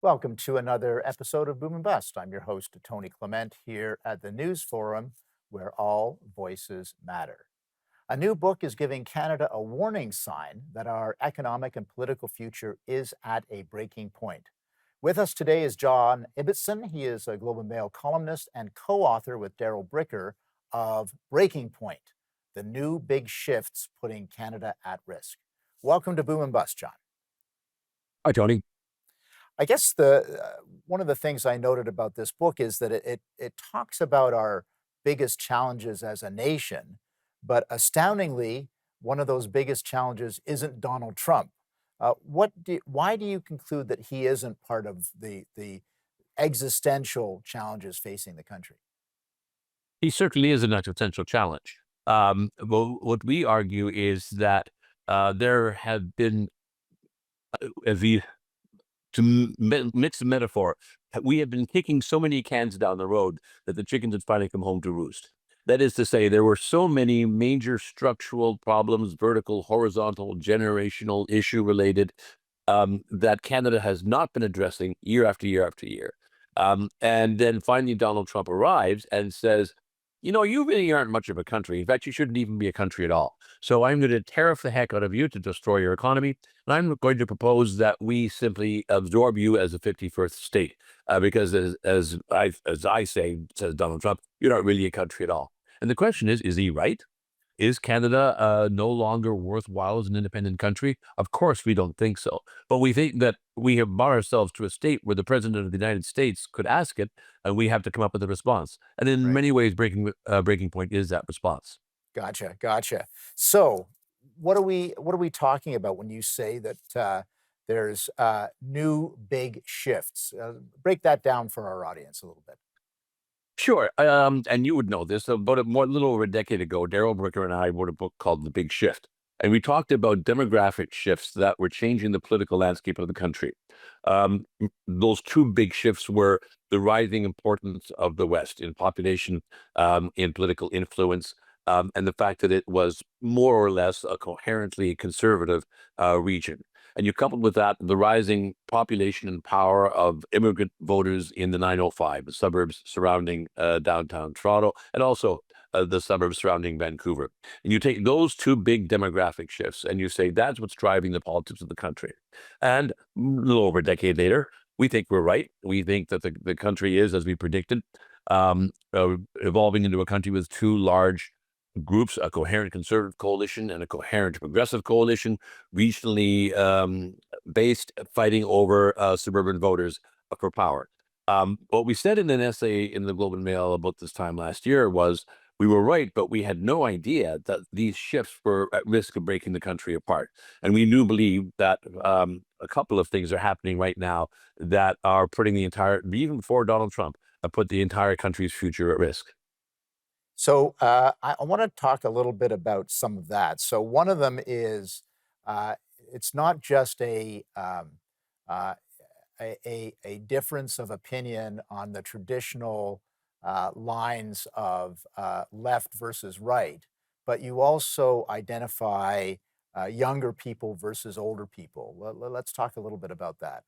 Welcome to another episode of Boom and Bust. I'm your host, Tony Clement, here at the News Forum, where all voices matter. A new book is giving Canada a warning sign that our economic and political future is at a breaking point. With us today is John Ibbitson. He is a Globe and Mail columnist and co author with Daryl Bricker of Breaking Point: The New Big Shifts Putting Canada at Risk. Welcome to Boom and Bust, John. Hi, Tony. I guess the one of the things I noted about this book is that it talks about our biggest challenges as a nation, but astoundingly, one of those biggest challenges isn't Donald Trump. Why do you conclude that he isn't part of the existential challenges facing the country? He certainly is an existential challenge. Well, what we argue is that there have been, as we mix the metaphor, we have been kicking so many cans down the road that the chickens had finally come home to roost. That is to say, there were so many major structural problems, vertical, horizontal, generational, issue related, that Canada has not been addressing year after year after year. And then finally, Donald Trump arrives and says, you really aren't much of a country. In fact, you shouldn't even be a country at all. So I'm going to tariff the heck out of you to destroy your economy. And I'm going to propose that we simply absorb you as a 51st state. Because as I say, says Donald Trump, you're not really a country at all. And the question is he right? Is Canada no longer worthwhile as an independent country? Of course, we don't think so. But we think that we have brought ourselves to a state where the president of the United States could ask it, and we have to come up with a response. And in Right. many ways, Breaking Point is that response. Gotcha, gotcha. So, what are we talking about when you say that there's new big shifts? Break that down for our audience a little bit. Sure. And you would know this. About little over a decade ago, Daryl Bricker and I wrote a book called The Big Shift. And we talked about demographic shifts that were changing the political landscape of the country. Those two big shifts were the rising importance of the West in population, in political influence, and the fact that it was more or less a coherently conservative region. And you coupled with that the rising population and power of immigrant voters in the 905, the suburbs surrounding downtown Toronto, and also the suburbs surrounding Vancouver. And you take those two big demographic shifts and you say that's what's driving the politics of the country. And a little over a decade later, we think we're right. We think that the country is, as we predicted, evolving into a country with two large groups, a coherent conservative coalition and a coherent progressive coalition, regionally based, fighting over suburban voters for power. What we said in an essay in the Globe and Mail about this time last year was we were right, but we had no idea that these shifts were at risk of breaking the country apart. And we do believe that a couple of things are happening right now that are putting the entire, even before Donald Trump, put the entire country's future at risk. So, I want to talk a little bit about some of that. So, one of them is it's not just uh, a difference of opinion on the traditional lines of left versus right, but you also identify younger people versus older people. Let's talk a little bit about that.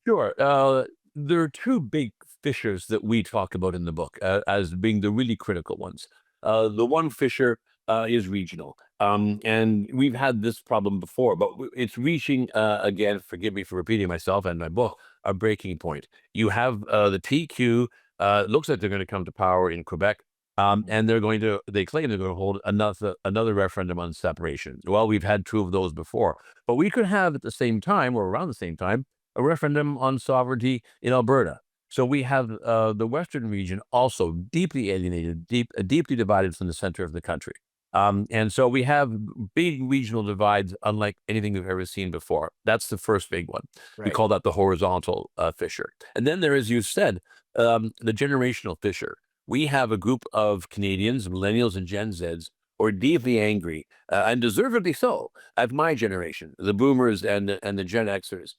Sure. There are two big fissures that we talk about in the book as being the really critical ones. The one fissure is regional. And we've had this problem before, but it's reaching, again, forgive me for repeating myself and my book, a breaking point. You have the TQ, looks like they're going to come to power in Quebec. And they claim they're going to hold another referendum on separation. Well, we've had two of those before, but we could have at the same time or around the same time a referendum on sovereignty in Alberta. So we have the Western region also deeply alienated, deeply divided from the center of the country. And so we have big regional divides unlike anything we've ever seen before. That's the first big one. We Right. call that the horizontal fissure. And then there, as you said, the generational fissure. We have a group of Canadians, millennials and Gen Zs, who are deeply angry, and deservedly so, at my generation, the boomers and the Gen Xers,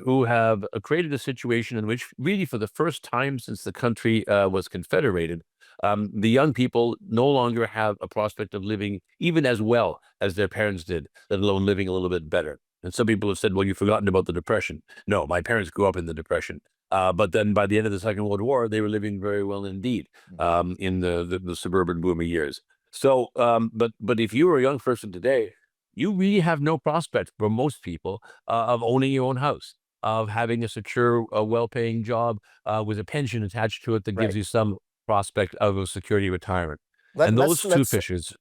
who have created a situation in which, really, for the first time since the country was confederated, the young people no longer have a prospect of living even as well as their parents did, let alone living a little bit better. And some people have said, well, you've forgotten about the Depression. No, my parents grew up in the Depression. But then by the end of the Second World War, they were living very well indeed Mhm. in the suburban booming years. So, but if you were a young person today, you really have no prospect for most people of owning your own house, of having a secure, well-paying job with a pension attached to it that gives Right. you some prospect of a security retirement. Let, And let's those two let's fishes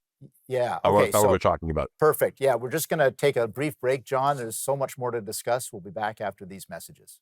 Yeah. are Okay. what we're So talking about. perfect. Yeah, we're just going to take a brief break, John. There's so much more to discuss. We'll be back after these messages.